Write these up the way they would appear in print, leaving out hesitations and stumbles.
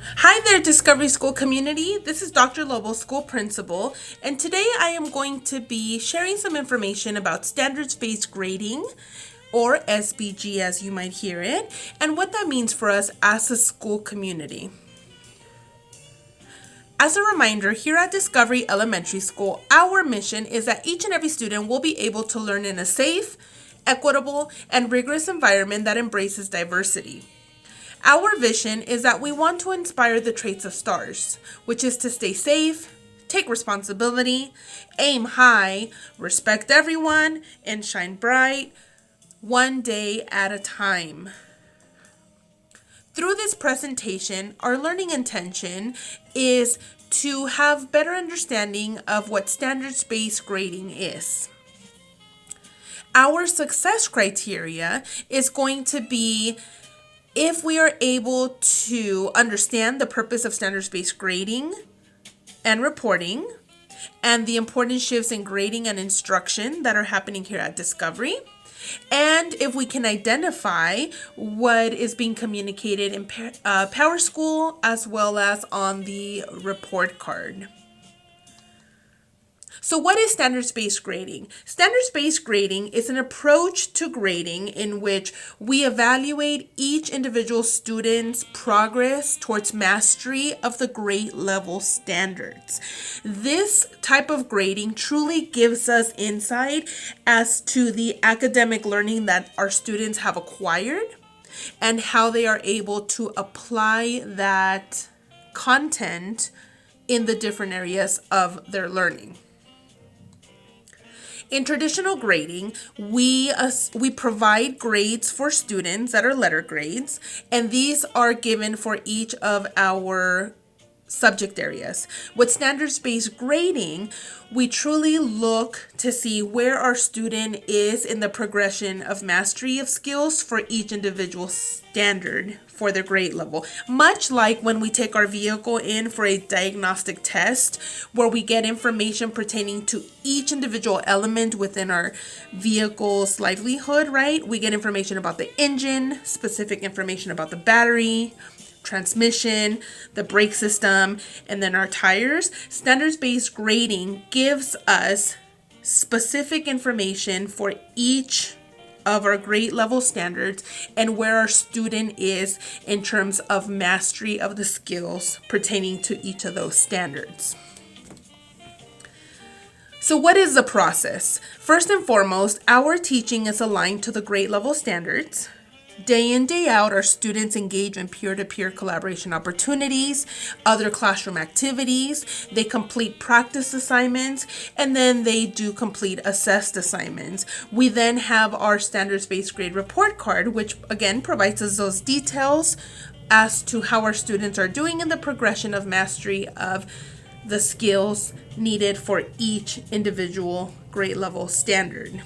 Hi there, Discovery School community. This is Dr. Lobo, school principal, and today I am going to be sharing some information about standards-based grading, or SBG as you might hear it, and what that means for us as a school community. As a reminder, here at Discovery Elementary School, our mission is that each and every student will be able to learn in a safe, equitable, and rigorous environment that embraces diversity. Our vision is that we want to inspire the traits of stars, which is to stay safe, take responsibility, aim high, respect everyone, and shine bright, one day at a time. Through this presentation, our learning intention is to have better understanding of what standards-based grading is. Our success criteria is going to be if we are able to understand the purpose of standards-based grading and reporting and the important shifts in grading and instruction that are happening here at Discovery, and if we can identify what is being communicated in Power School as well as on the report card. So what is standards-based grading? Standards-based grading is an approach to grading in which we evaluate each individual student's progress towards mastery of the grade level standards. This type of grading truly gives us insight as to the academic learning that our students have acquired and how they are able to apply that content in the different areas of their learning. In traditional grading, we provide grades for students that are letter grades, and these are given for each of our subject areas. With standards-based grading, we truly look to see where our student is in the progression of mastery of skills for each individual standard for their grade level. Much like when we take our vehicle in for a diagnostic test, where we get information pertaining to each individual element within our vehicle's livelihood, right? We get information about the engine, specific information about the battery, transmission, the brake system, and then our tires. Standards-based grading gives us specific information for each of our grade level standards and where our student is in terms of mastery of the skills pertaining to each of those standards. So what is the process? First and foremost, our teaching is aligned to the grade level standards. Day in, day out, our students engage in peer-to-peer collaboration opportunities, other classroom activities, they complete practice assignments, and then they do complete assessed assignments. We then have our standards-based grade report card, which again provides us those details as to how our students are doing in the progression of mastery of the skills needed for each individual grade level standard.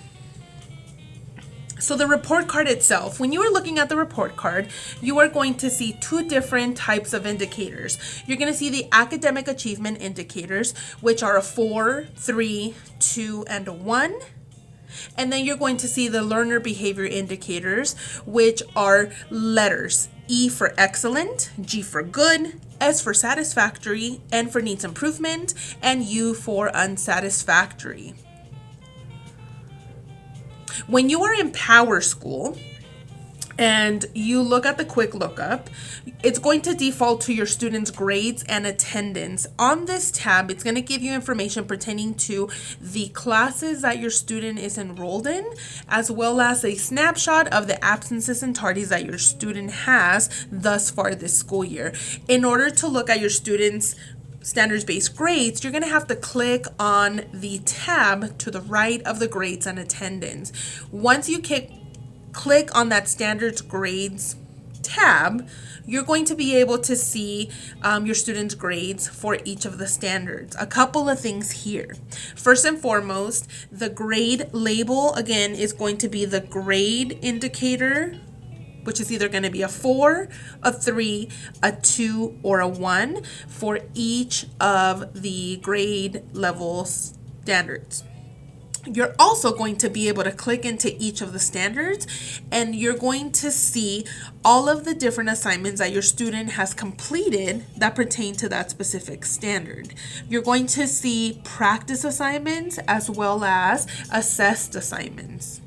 So the report card itself, when you are looking at the report card, you are going to see two different types of indicators. You're going to see the academic achievement indicators, which are a 4, 3, 2, and a 1. And then you're going to see the learner behavior indicators, which are letters. E for excellent, G for good, S for satisfactory, N for needs improvement, and U for unsatisfactory. When you are in Power School and you look at the quick lookup, it's going to default to your students' grades and attendance. On this tab, it's going to give you information pertaining to the classes that your student is enrolled in, as well as a snapshot of the absences and tardies that your student has thus far this school year. In order to look at your students' standards-based grades, you're going to have to click on the tab to the right of the grades and attendance. Once you click on that standards grades tab, you're going to be able to see your students' grades for each of the standards. A couple of things here. First and foremost, the grade label, again, is going to be the grade indicator, which is either going to be a 4, a 3, a 2, or a 1 for each of the grade level standards. You're also going to be able to click into each of the standards, and you're going to see all of the different assignments that your student has completed that pertain to that specific standard. You're going to see practice assignments as well as assessed assignments.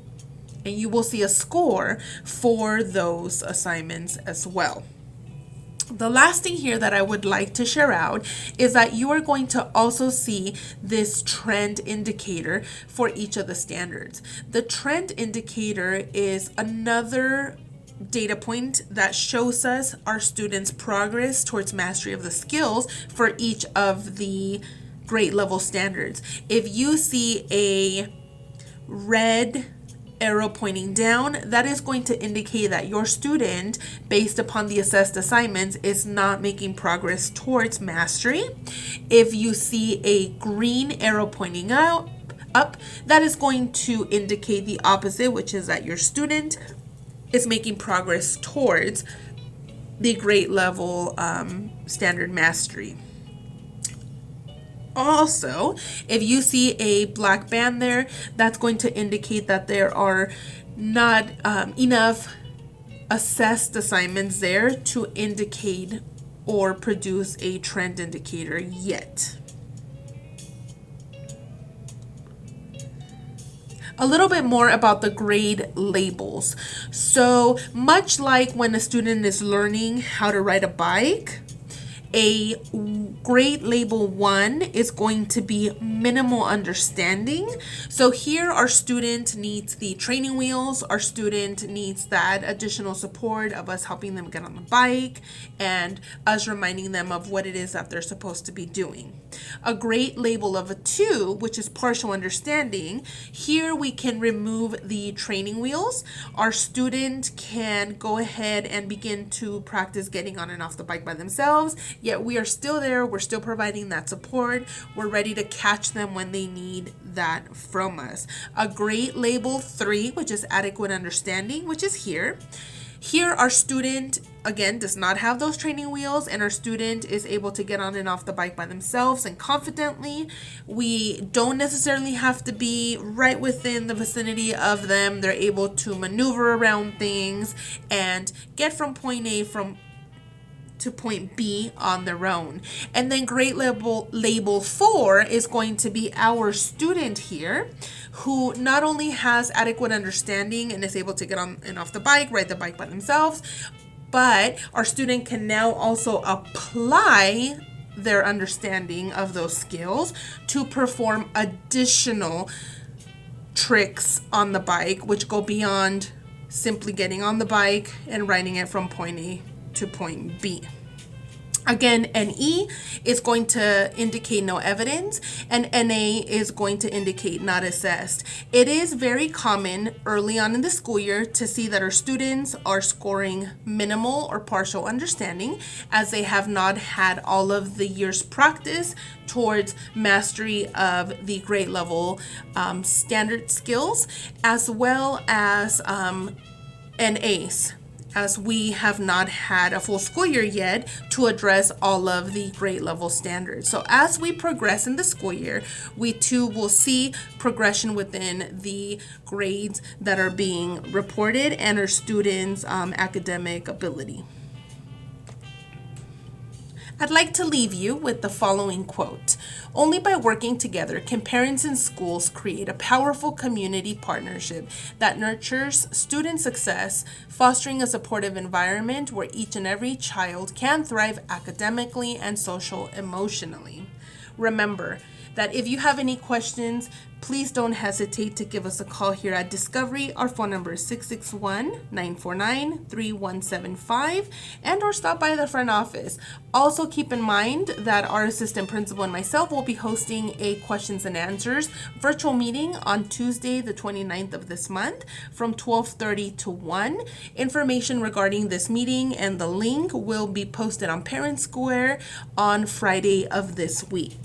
And you will see a score for those assignments as well. The last thing here that I would like to share out is that you are going to also see this trend indicator for each of the standards. The trend indicator is another data point that shows us our students' progress towards mastery of the skills for each of the grade level standards. If you see a red arrow pointing down, that is going to indicate that your student, based upon the assessed assignments, is not making progress towards mastery. If you see a green arrow pointing up, that is going to indicate the opposite, which is that your student is making progress towards the grade level standard mastery. Also, if you see a black band there, that's going to indicate that there are not enough assessed assignments there to indicate or produce a trend indicator yet. A little bit more about the grade labels. So much like when a student is learning how to ride a bike, a grade label 1 is going to be minimal understanding. So here our student needs the training wheels, our student needs that additional support of us helping them get on the bike and us reminding them of what it is that they're supposed to be doing. A grade label of a 2, which is partial understanding, here we can remove the training wheels. Our student can go ahead and begin to practice getting on and off the bike by themselves. Yet we are still there, we're still providing that support, we're ready to catch them when they need that from us. A grade label 3, which is adequate understanding, which is here. Here our student, again, does not have those training wheels, and our student is able to get on and off the bike by themselves and confidently. We don't necessarily have to be right within the vicinity of them. They're able to maneuver around things and get from point A to point B on their own. And then grade label 4 is going to be our student here, who not only has adequate understanding and is able to get on and off the bike, ride the bike by themselves, but our student can now also apply their understanding of those skills to perform additional tricks on the bike, which go beyond simply getting on the bike and riding it from point A to point B. Again, NE is going to indicate no evidence, and NA is going to indicate not assessed. It is very common early on in the school year to see that our students are scoring minimal or partial understanding, as they have not had all of the year's practice towards mastery of the grade level standard skills, as well as NAs, as we have not had a full school year yet to address all of the grade level standards. So as we progress in the school year, we too will see progression within the grades that are being reported and our students' academic ability. I'd like to leave you with the following quote. Only by working together can parents and schools create a powerful community partnership that nurtures student success, fostering a supportive environment where each and every child can thrive academically and social-emotionally. Remember that if you have any questions, please don't hesitate to give us a call here at Discovery. Our phone number is 661-949-3175, and or stop by the front office. Also keep in mind that our assistant principal and myself will be hosting a questions and answers virtual meeting on Tuesday, the 29th of this month from 12:30 to 1. Information regarding this meeting and the link will be posted on Parent Square on Friday of this week.